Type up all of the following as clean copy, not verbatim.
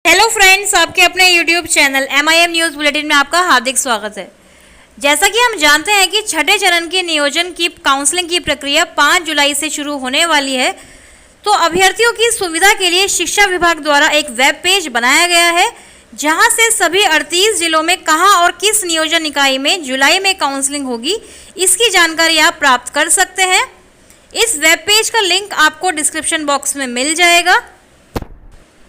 Hello friends, आपके अपने YouTube channel MIM news bulletin में आपका हार्दिक स्वागत है। जैसा कि हम जानते हैं कि छठे चरण के नियोजन की काउंसलिंग की प्रक्रिया 5 जुलाई से शुरू होने वाली है, तो अभ्यर्थियों की सुविधा के लिए शिक्षा विभाग द्वारा एक वेब पेज बनाया गया है, जहां से सभी 38 जिलों में कहां और किस नियोजन इकाई में जुलाई में काउंसलिंग होगी, इसकी जानकारी आप प्राप्त कर सकते हैं। इस वेब पेज का लिंक आपको डिस्क्रिप्शन बॉक्स में मिल जाएगा।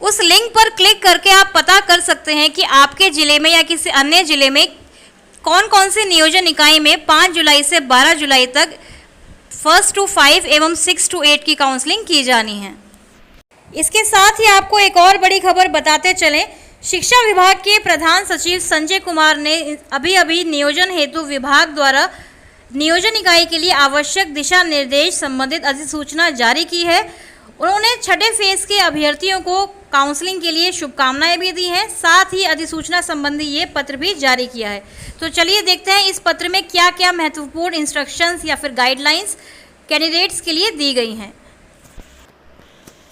उस लिंक पर क्लिक करके आप पता कर सकते हैं कि आपके ज़िले में या किसी अन्य ज़िले में कौन कौन से नियोजन इकाई में 5 जुलाई से 12 जुलाई तक 1 to 5 एवं 6 to 8 की काउंसलिंग की जानी है। इसके साथ ही आपको एक और बड़ी खबर बताते चलें। शिक्षा विभाग के प्रधान सचिव संजय कुमार ने अभी नियोजन हेतु विभाग द्वारा नियोजन इकाई के लिए आवश्यक दिशा निर्देश संबंधित अधिसूचना जारी की है। उन्होंने छठे फेज के अभ्यर्थियों को काउंसलिंग के लिए शुभकामनाएं भी दी हैं, साथ ही अधिसूचना संबंधी ये पत्र भी जारी किया है। तो चलिए देखते हैं इस पत्र में क्या क्या महत्वपूर्ण इंस्ट्रक्शंस या फिर गाइडलाइंस कैंडिडेट्स के लिए दी गई हैं।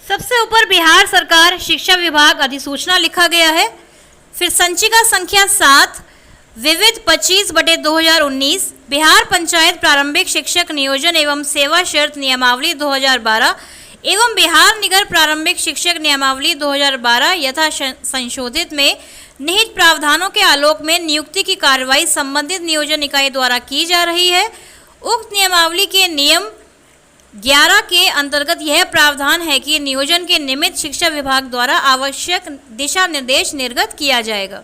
सबसे ऊपर बिहार सरकार शिक्षा विभाग अधिसूचना लिखा गया है। फिर संचिका संख्या 7 विविध 25/2019 बिहार पंचायत प्रारंभिक शिक्षक नियोजन एवं सेवा शर्त नियमावली 2012 एवं बिहार निगर प्रारंभिक शिक्षक नियमावली 2012 यथा संशोधित में निहित प्रावधानों के आलोक में नियुक्ति की कार्रवाई संबंधित नियोजन इकाई द्वारा की जा रही है। उक्त नियमावली के नियम 11 के अंतर्गत यह प्रावधान है कि नियोजन के निमित्त शिक्षा विभाग द्वारा आवश्यक दिशा निर्देश निर्गत किया जाएगा।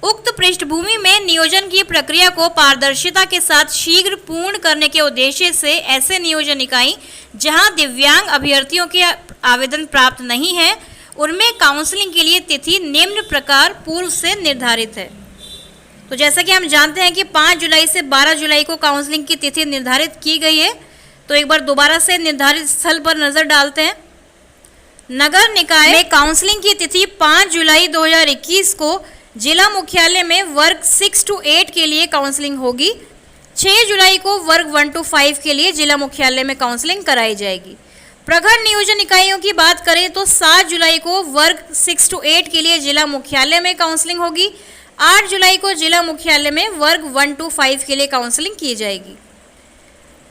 उक्त पृष्ठभूमि में नियोजन की प्रक्रिया को पारदर्शिता के साथ शीघ्र पूर्ण करने के उद्देश्य से ऐसे नियोजन इकाई जहां दिव्यांग अभ्यर्थियों के आवेदन प्राप्त नहीं है, उनमें काउंसलिंग के लिए तिथि निम्न प्रकार पूर्व से निर्धारित है। तो जैसा कि हम जानते हैं कि 5 जुलाई से 12 जुलाई को काउंसलिंग की तिथि निर्धारित की गई है। तो एक बार दोबारा से निर्धारित स्थल पर नजर डालते हैं। नगर निकाय में काउंसलिंग की तिथि 5 जुलाई 2021 को जिला मुख्यालय में वर्ग 6 to 8 के लिए काउंसलिंग होगी। 6 जुलाई को वर्ग 1 to 5 के लिए जिला मुख्यालय में काउंसलिंग कराई जाएगी। प्रखंड नियोजन इकाइयों की बात करें तो 7 जुलाई को वर्ग 6 to 8 के लिए जिला मुख्यालय में काउंसलिंग होगी। 8 जुलाई को जिला मुख्यालय में वर्ग 1 to 5 के लिए काउंसलिंग की जाएगी।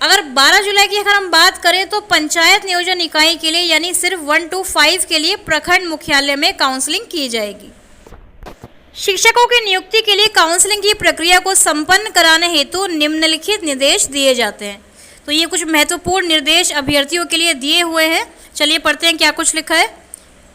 अगर 12 जुलाई की अगर हम बात करें तो पंचायत नियोजन इकाई के लिए यानी सिर्फ 1 to 5 के लिए प्रखंड मुख्यालय में काउंसलिंग की जाएगी। शिक्षकों की नियुक्ति के लिए काउंसलिंग की प्रक्रिया को संपन्न कराने हेतु निम्नलिखित निर्देश दिए जाते हैं। तो ये कुछ महत्वपूर्ण निर्देश अभ्यर्थियों के लिए दिए हुए हैं। चलिए पढ़ते हैं क्या कुछ लिखा है।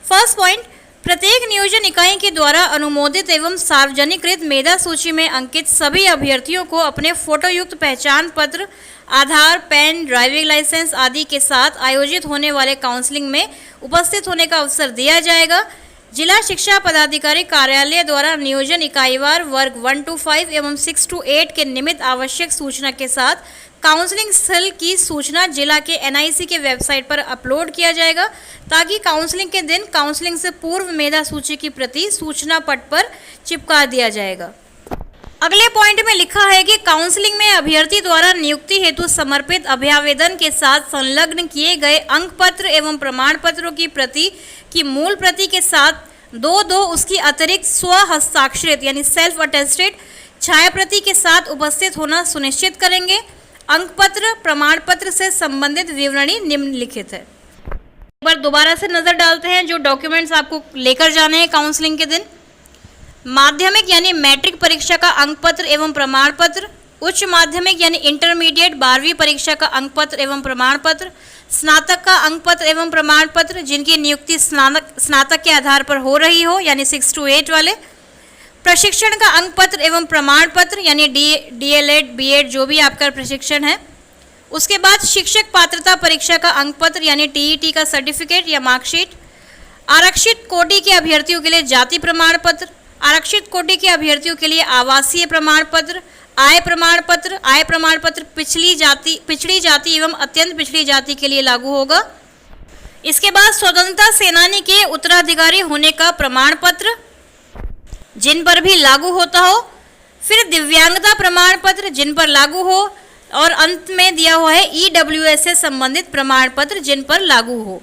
फर्स्ट पॉइंट, प्रत्येक नियोजन इकाई के द्वारा अनुमोदित एवं सार्वजनिकृत मेधा सूची में अंकित सभी अभ्यर्थियों को अपने फोटोयुक्त पहचान पत्र, आधार, पैन, ड्राइविंग लाइसेंस आदि के साथ आयोजित होने वाले काउंसलिंग में उपस्थित होने का अवसर दिया जाएगा। जिला शिक्षा पदाधिकारी कार्यालय द्वारा नियोजन इकाईवार वर्ग 1 to 5 एवं 6 to 8 के निमित्त आवश्यक सूचना के साथ काउंसलिंग स्थल की सूचना जिला के NIC के वेबसाइट पर अपलोड किया जाएगा, ताकि काउंसलिंग के दिन काउंसलिंग से पूर्व मेधा सूची की प्रति सूचना पट पर चिपका दिया जाएगा। अगले पॉइंट में लिखा है कि काउंसलिंग में अभ्यर्थी द्वारा नियुक्ति हेतु समर्पित अभ्यावेदन के साथ संलग्न किए गए अंक पत्र एवं प्रमाण पत्रों की प्रति की मूल प्रति के साथ दो उसकी अतिरिक्त स्व हस्ताक्षरित यानी सेल्फ अटेस्टेड छाया प्रति के साथ उपस्थित होना सुनिश्चित करेंगे। अंक पत्र, प्रमाण पत्र से संबंधित विवरणी निम्नलिखित है। एक बार दोबारा से नजर डालते हैं जो डॉक्यूमेंट्स आपको लेकर जाने हैं काउंसलिंग के दिन। माध्यमिक यानी मैट्रिक परीक्षा का अंक पत्र एवं प्रमाण पत्र, उच्च माध्यमिक यानी इंटरमीडिएट 12वीं परीक्षा का अंक पत्र एवं प्रमाण पत्र, स्नातक का अंक पत्र एवं प्रमाण पत्र जिनकी नियुक्ति स्नातक के आधार पर हो रही हो यानी 6 to 8 वाले, प्रशिक्षण का अंक पत्र एवं प्रमाण पत्र यानी DLED BEd जो भी आपका प्रशिक्षण है। उसके बाद शिक्षक पात्रता परीक्षा का अंक पत्र यानी TET का सर्टिफिकेट या मार्कशीट, आरक्षित कोटि के अभ्यर्थियों के लिए जाति प्रमाण पत्र, आरक्षित कोटि के अभ्यर्थियों के लिए आवासीय प्रमाण पत्र, आय प्रमाण पत्र पिछड़ी जाति एवं अत्यंत पिछड़ी जाति के लिए लागू होगा। इसके बाद स्वतंत्रता सेनानी के उत्तराधिकारी होने का प्रमाण पत्र जिन पर भी लागू होता हो, फिर दिव्यांगता प्रमाण पत्र जिन पर लागू हो, और अंत में दिया हुआ है EWS से संबंधित प्रमाण पत्र जिन पर लागू हो।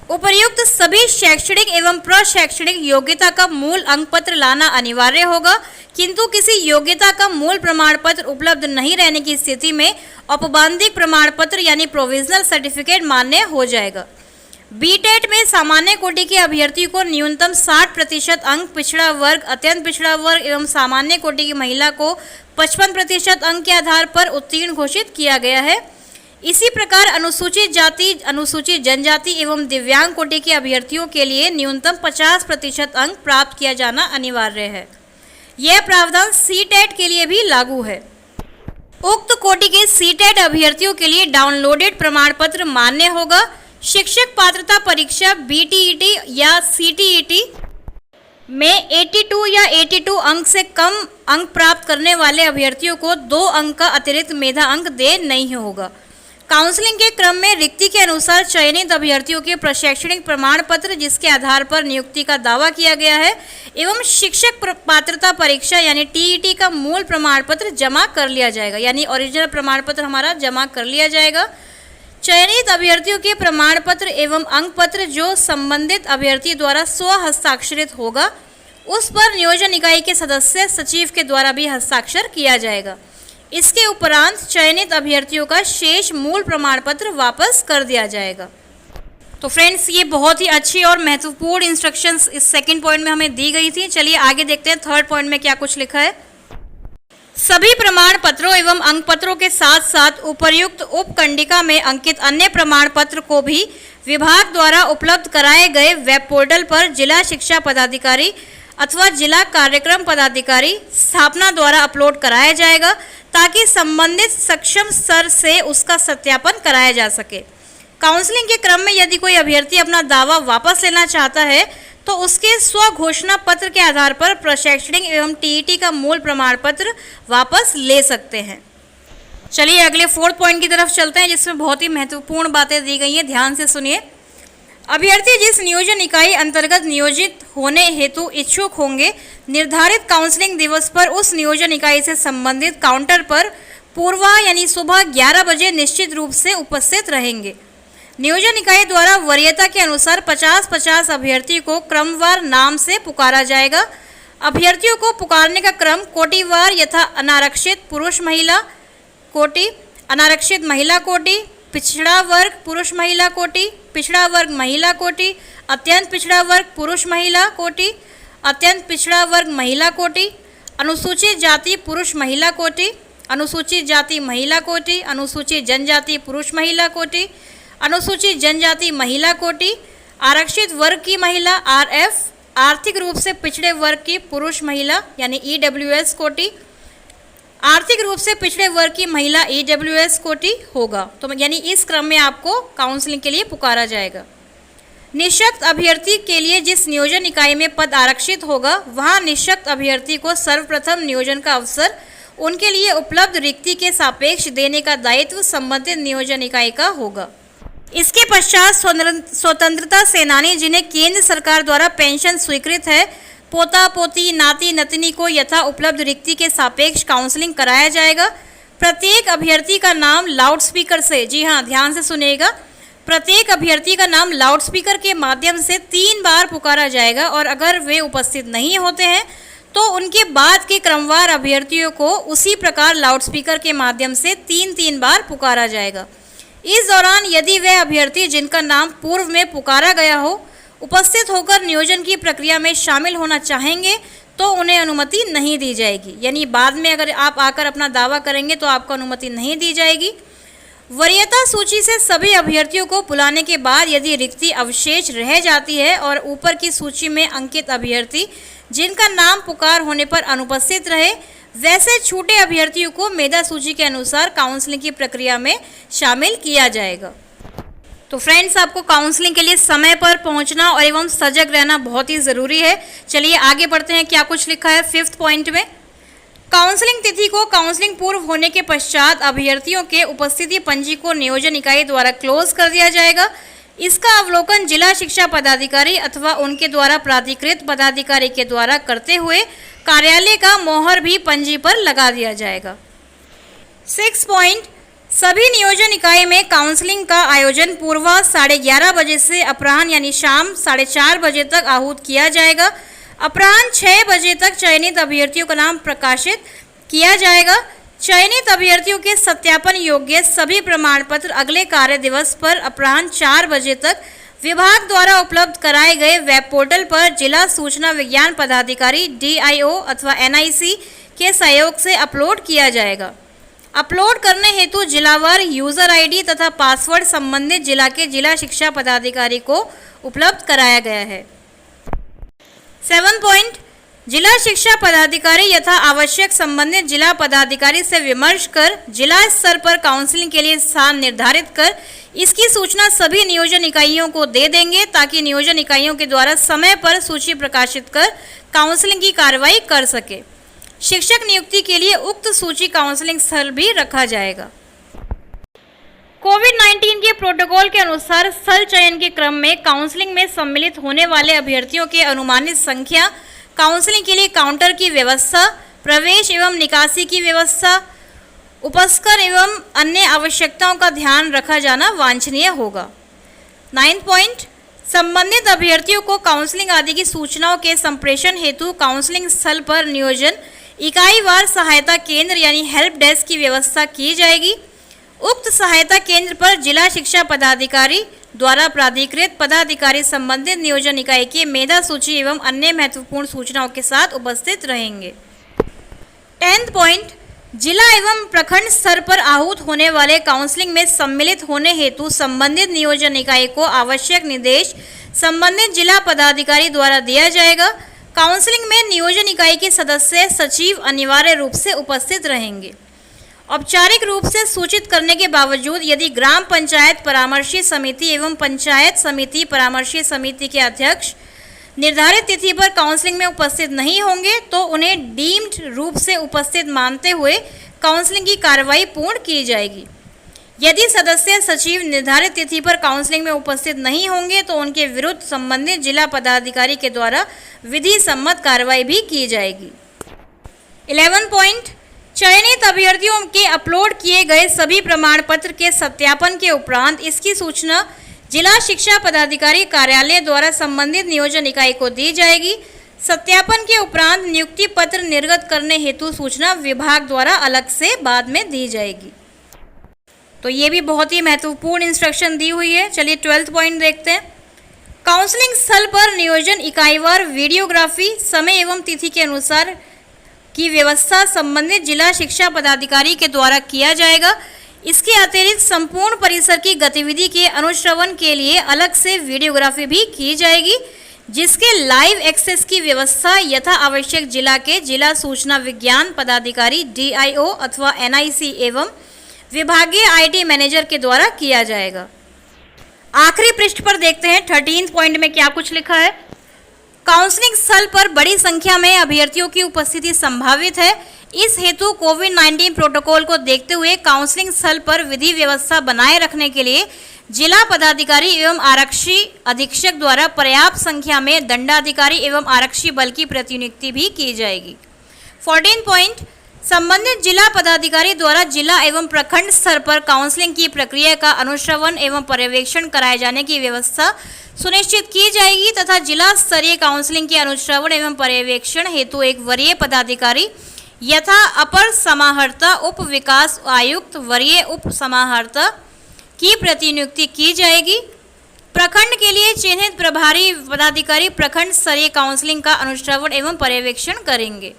उपर्युक्त सभी शैक्षणिक एवं प्रशैक्षणिक योग्यता का मूल अंक पत्र लाना अनिवार्य होगा, किंतु किसी योग्यता का मूल प्रमाण पत्र उपलब्ध नहीं रहने की स्थिति में औपबंधिक प्रमाण पत्र यानी प्रोविजनल सर्टिफिकेट मान्य हो जाएगा। बीटेट में सामान्य कोटि के अभ्यर्थी को न्यूनतम 60% अंक, पिछड़ा वर्ग, अत्यंत पिछड़ा वर्ग एवं सामान्य कोटि की महिला को 55% अंक के आधार पर उत्तीर्ण घोषित किया गया है। इसी प्रकार अनुसूचित जाति, अनुसूचित जनजाति एवं दिव्यांग कोटि के अभ्यर्थियों के लिए न्यूनतम 50% अंक प्राप्त किया जाना अनिवार्य है। यह प्रावधान सीटेट के लिए भी लागू है। उक्त कोटि के सीटेट अभ्यर्थियों के लिए डाउनलोडेड प्रमाण पत्र मान्य होगा। शिक्षक पात्रता परीक्षा बीटीईटी या सीटीईटी में 82 या 82 अंक से कम अंक प्राप्त करने वाले अभ्यर्थियों को 2 अंक का अतिरिक्त मेधा अंक दे नहीं होगा। काउंसलिंग के क्रम में रिक्ति के अनुसार चयनित अभ्यर्थियों के प्रशैक्षणिक प्रमाण पत्र जिसके आधार पर नियुक्ति का दावा किया गया है एवं शिक्षक पात्रता परीक्षा यानी टीईटी का मूल प्रमाण पत्र जमा कर लिया जाएगा, यानी ओरिजिनल प्रमाण पत्र हमारा जमा कर लिया जाएगा। चयनित अभ्यर्थियों के प्रमाण पत्र एवं अंक पत्र जो संबंधित अभ्यर्थी द्वारा स्व हस्ताक्षरित होगा उस पर नियोजन इकाई के सदस्य सचिव के द्वारा भी हस्ताक्षर किया जाएगा। इसके उपरांत चयनित अभ्यर्थियों का शेष मूल प्रमाण पत्र वापस कर दिया जाएगा। तो फ्रेंड्स, ये बहुत ही अच्छी और महत्वपूर्ण इंस्ट्रक्शंस इस सेकंड पॉइंट में हमें दी गई थी। चलिए आगे देखते हैं थर्ड पॉइंट में क्या कुछ लिखा है। सभी प्रमाण पत्रों एवं अंक पत्रों के साथ साथ उपर्युक्त उपकंडिका में अंकित अन्य प्रमाण पत्र को भी विभाग द्वारा उपलब्ध कराए गए वेब पोर्टल पर जिला शिक्षा पदाधिकारी अथवा जिला कार्यक्रम पदाधिकारी स्थापना द्वारा अपलोड कराया जाएगा ताकि संबंधित सक्षम स्तर से उसका सत्यापन कराया जा सके। काउंसलिंग के क्रम में यदि कोई अभ्यर्थी अपना दावा वापस लेना चाहता है तो उसके स्व घोषणा पत्र के आधार पर प्रशैक्षणिक एवं टीईटी का मूल प्रमाण पत्र वापस ले सकते हैं। चलिए अगले फोर्थ पॉइंट की तरफ चलते हैं जिसमें बहुत ही महत्वपूर्ण बातें दी गई हैं, ध्यान से सुनिए। अभ्यर्थी जिस नियोजन इकाई अंतर्गत नियोजित होने हेतु इच्छुक होंगे निर्धारित काउंसलिंग दिवस पर उस नियोजन इकाई से संबंधित काउंटर पर पूर्वा यानी सुबह 11 बजे निश्चित रूप से उपस्थित रहेंगे। नियोजन इकाई द्वारा वरीयता के अनुसार 50-50 अभ्यर्थी को क्रमवार नाम से पुकारा जाएगा। अभ्यर्थियों को पुकारने का क्रम कोटिवार यथा अनारक्षित पुरुष महिला कोटि, अनारक्षित महिला कोटि, पिछड़ा वर्ग पुरुष महिला कोटि, पिछड़ा वर्ग महिला कोटि, अत्यंत पिछड़ा वर्ग पुरुष महिला कोटि, अत्यंत पिछड़ा वर्ग महिला कोटि, अनुसूचित जाति पुरुष महिला कोटि, अनुसूचित जाति महिला कोटि, अनुसूचित जनजाति पुरुष महिला कोटि, अनुसूचित जनजाति महिला कोटि, आरक्षित वर्ग की महिला आरएफ, आर्थिक रूप से पिछड़े वर्ग की पुरुष महिला यानी ईडब्ल्यूएस कोटि, आर्थिक रूप से पिछड़े वर्ग की महिला ईडब्ल्यूएस कोटि होगा। तो यानी इस क्रम में आपको काउंसलिंग के लिए पुकारा जाएगा। निःशक्त अभ्यर्थी के लिए जिस नियोजन इकाई में पद आरक्षित होगा वहां निःशक्त अभ्यर्थी को सर्वप्रथम नियोजन का अवसर उनके लिए उपलब्ध रिक्ति के सापेक्ष देने का दायित्व संबंधित नियोजन इकाई का होगा। इसके पश्चात स्वतंत्रता सेनानी जिन्हें केंद्र सरकार द्वारा पेंशन स्वीकृत है, पोता पोती नाती नतनी को यथा उपलब्ध रिक्ति के सापेक्ष काउंसलिंग कराया जाएगा। प्रत्येक अभ्यर्थी का नाम लाउडस्पीकर से, जी हाँ ध्यान से सुनिएगा, प्रत्येक अभ्यर्थी का नाम लाउडस्पीकर के माध्यम से 3 बार पुकारा जाएगा और अगर वे उपस्थित नहीं होते हैं तो उनके बाद के क्रमवार अभ्यर्थियों को उसी प्रकार लाउडस्पीकर के माध्यम से 3-3 बार पुकारा जाएगा। इस दौरान यदि वे अभ्यर्थी जिनका नाम पूर्व में पुकारा गया हो उपस्थित होकर नियोजन की प्रक्रिया में शामिल होना चाहेंगे तो उन्हें अनुमति नहीं दी जाएगी। यानी बाद में अगर आप आकर अपना दावा करेंगे तो आपको अनुमति नहीं दी जाएगी। वरीयता सूची से सभी अभ्यर्थियों को बुलाने के बाद यदि रिक्ति अवशेष रह जाती है और ऊपर की सूची में अंकित अभ्यर्थी जिनका नाम पुकार होने पर अनुपस्थित रहे वैसे छूटे अभ्यर्थियों को मेधा सूची के अनुसार काउंसलिंग की प्रक्रिया में शामिल किया जाएगा। तो फ्रेंड्स, आपको काउंसलिंग के लिए समय पर पहुंचना और एवं सजग रहना बहुत ही ज़रूरी है। चलिए आगे बढ़ते हैं, क्या कुछ लिखा है 5th पॉइंट में। काउंसलिंग तिथि को काउंसलिंग पूर्व होने के पश्चात अभ्यर्थियों के उपस्थिति पंजी को नियोजन इकाई द्वारा क्लोज कर दिया जाएगा। इसका अवलोकन जिला शिक्षा पदाधिकारी अथवा उनके द्वारा प्राधिकृत पदाधिकारी के द्वारा करते हुए कार्यालय का मोहर भी पंजी पर लगा दिया जाएगा। 6 पॉइंट, सभी नियोजन इकाई में काउंसलिंग का आयोजन पूर्व 11:30 बजे से अपराह्न यानी शाम 4:30 बजे तक आहूत किया जाएगा। अपराह्न 6 बजे तक चयनित अभ्यर्थियों का नाम प्रकाशित किया जाएगा। चयनित अभ्यर्थियों के सत्यापन योग्य सभी प्रमाण पत्र अगले कार्य दिवस पर अपराह्न 4 बजे तक विभाग द्वारा उपलब्ध कराए गए वेब पोर्टल पर जिला सूचना विज्ञान पदाधिकारी DIO अथवा NIC के सहयोग से अपलोड किया जाएगा। अपलोड करने हेतु जिलावार यूजर ID तथा पासवर्ड संबंधित जिला के जिला शिक्षा पदाधिकारी को उपलब्ध कराया गया है। 7 पॉइंट, जिला शिक्षा पदाधिकारी यथा आवश्यक संबंधित जिला पदाधिकारी से विमर्श कर जिला स्तर पर काउंसलिंग के लिए स्थान निर्धारित कर इसकी सूचना सभी नियोजन इकाइयों को दे देंगे ताकि नियोजन इकाइयों के द्वारा समय पर सूची प्रकाशित कर काउंसलिंग की कार्रवाई कर सके। शिक्षक नियुक्ति के लिए उक्त सूची काउंसलिंग स्थल भी रखा जाएगा। कोविड-19 के प्रोटोकॉल के अनुसार स्थल चयन के क्रम में काउंसलिंग में सम्मिलित होने वाले अभ्यर्थियों के अनुमानित संख्या, काउंसलिंग के लिए काउंटर की व्यवस्था, प्रवेश एवं निकासी की व्यवस्था, उपस्कर एवं अन्य आवश्यकताओं का ध्यान रखा जाना वांछनीय होगा। 9 पॉइंट, संबंधित अभ्यर्थियों को काउंसलिंग आदि की सूचनाओं के संप्रेषण हेतु काउंसलिंग स्थल पर नियोजन इकाई वार सहायता केंद्र यानी हेल्प डेस्क की व्यवस्था की जाएगी। उक्त सहायता केंद्र पर जिला शिक्षा पदाधिकारी द्वारा प्राधिकृत पदाधिकारी संबंधित नियोजन इकाई की मेधा सूची एवं अन्य महत्वपूर्ण सूचनाओं के साथ उपस्थित रहेंगे। 10 पॉइंट, जिला एवं प्रखंड स्तर पर आहूत होने वाले काउंसलिंग में सम्मिलित होने हेतु संबंधित नियोजन इकाई को आवश्यक निर्देश संबंधित जिला पदाधिकारी द्वारा दिया जाएगा। काउंसलिंग में नियोजन इकाई के सदस्य सचिव अनिवार्य रूप से उपस्थित रहेंगे। औपचारिक रूप से सूचित करने के बावजूद यदि ग्राम पंचायत परामर्शी समिति एवं पंचायत समिति परामर्शी समिति के अध्यक्ष निर्धारित तिथि पर काउंसलिंग में उपस्थित नहीं होंगे तो उन्हें डीम्ड रूप से उपस्थित मानते हुए काउंसलिंग की कार्रवाई पूर्ण की जाएगी। यदि सदस्य सचिव निर्धारित तिथि पर काउंसलिंग में उपस्थित नहीं होंगे तो उनके विरुद्ध संबंधित जिला पदाधिकारी के द्वारा विधि सम्मत कार्रवाई भी की जाएगी। 11 पॉइंट, चयनित अभ्यर्थियों के अपलोड किए गए सभी प्रमाण पत्र के सत्यापन के उपरांत इसकी सूचना जिला शिक्षा पदाधिकारी कार्यालय द्वारा संबंधित नियोजन इकाई को दी जाएगी। सत्यापन के उपरांत नियुक्ति पत्र निर्गत करने हेतु सूचना विभाग द्वारा अलग से बाद में दी जाएगी। तो ये भी बहुत ही महत्वपूर्ण इंस्ट्रक्शन दी हुई है। चलिए 12 पॉइंट देखते हैं। काउंसलिंग स्थल पर नियोजन इकाईवार वीडियोग्राफी समय एवं तिथि के अनुसार की व्यवस्था संबंधित जिला शिक्षा पदाधिकारी के द्वारा किया जाएगा। इसके अतिरिक्त संपूर्ण परिसर की गतिविधि के अनुश्रवण के लिए अलग से वीडियोग्राफी भी की जाएगी, जिसके लाइव एक्सेस की व्यवस्था यथा आवश्यक जिला के जिला सूचना विज्ञान पदाधिकारी DIO अथवा NIC एवं विभागीय IT मैनेजर के द्वारा किया जाएगा। आखिरी पृष्ठ पर देखते हैं 13 पॉइंट में क्या कुछ लिखा है। काउंसलिंग स्थल पर बड़ी संख्या में अभ्यर्थियों की उपस्थिति संभावित है। इस हेतु कोविड-19 प्रोटोकॉल को देखते हुए काउंसलिंग स्थल पर विधि व्यवस्था बनाए रखने के लिए जिला पदाधिकारी एवं आरक्षी अधीक्षक द्वारा पर्याप्त संख्या में दंडाधिकारी एवं आरक्षी बल की प्रतिनियुक्ति भी की जाएगी। 14 पॉइंट, संबंधित जिला पदाधिकारी द्वारा जिला एवं प्रखंड स्तर पर काउंसलिंग की प्रक्रिया का अनुश्रवण एवं पर्यवेक्षण कराए जाने की व्यवस्था सुनिश्चित की जाएगी तथा जिला स्तरीय काउंसलिंग के अनुश्रवण एवं पर्यवेक्षण हेतु एक वरीय पदाधिकारी यथा अपर समाहर्ता उप विकास आयुक्त वरीय उप समाहर्ता की प्रतिनियुक्ति की जाएगी। प्रखंड के लिए चिन्हित प्रभारी पदाधिकारी प्रखंड स्तरीय काउंसलिंग का अनुश्रवण एवं पर्यवेक्षण करेंगे।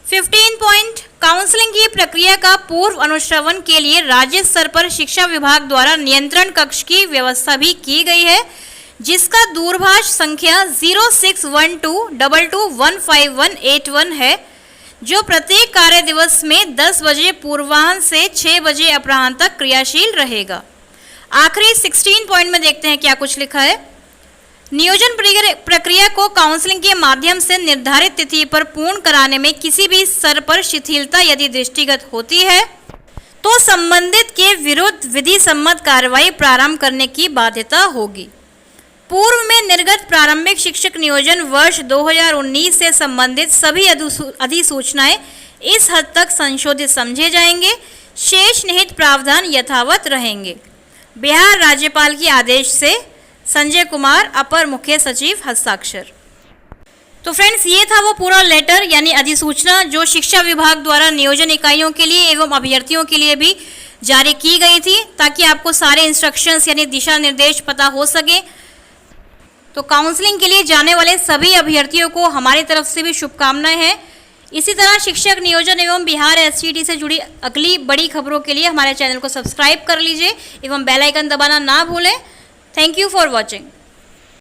15 पॉइंट, काउंसलिंग की प्रक्रिया का पूर्व अनुश्रवण के लिए राज्य स्तर पर शिक्षा विभाग द्वारा नियंत्रण कक्ष की व्यवस्था भी की गई है, जिसका दूरभाष संख्या 0612221581 है, जो प्रत्येक कार्य दिवस में 10 बजे पूर्वाह्न से 6 बजे अपराह्न तक क्रियाशील रहेगा। आखिरी 16 पॉइंट में देखते हैं क्या कुछ लिखा है। नियोजन प्रक्रिया को काउंसलिंग के माध्यम से निर्धारित तिथि पर पूर्ण कराने में किसी भी स्तर पर शिथिलता यदि दृष्टिगत होती है तो संबंधित के विरुद्ध विधि सम्मत कार्रवाई प्रारंभ करने की बाध्यता होगी। पूर्व में निर्गत प्रारंभिक शिक्षक नियोजन वर्ष 2019 से संबंधित सभी अधिसूचनाएं इस हद तक संशोधित समझे जाएंगे शेष निहित प्रावधान यथावत रहेंगे। बिहार राज्यपाल के आदेश से संजय कुमार, अपर मुख्य सचिव, हस्ताक्षर। तो फ्रेंड्स, ये था वो पूरा लेटर यानी अधिसूचना जो शिक्षा विभाग द्वारा नियोजन इकाइयों के लिए एवं अभ्यर्थियों के लिए भी जारी की गई थी, ताकि आपको सारे इंस्ट्रक्शंस यानी दिशा निर्देश पता हो सके। तो काउंसलिंग के लिए जाने वाले सभी अभ्यर्थियों को हमारी तरफ से भी शुभकामनाएं हैं। इसी तरह शिक्षक नियोजन एवं बिहार एसटीईटी से जुड़ी अगली बड़ी खबरों के लिए हमारे चैनल को सब्सक्राइब कर लीजिए एवं बेल आइकन दबाना ना भूलें। Thank you for watching.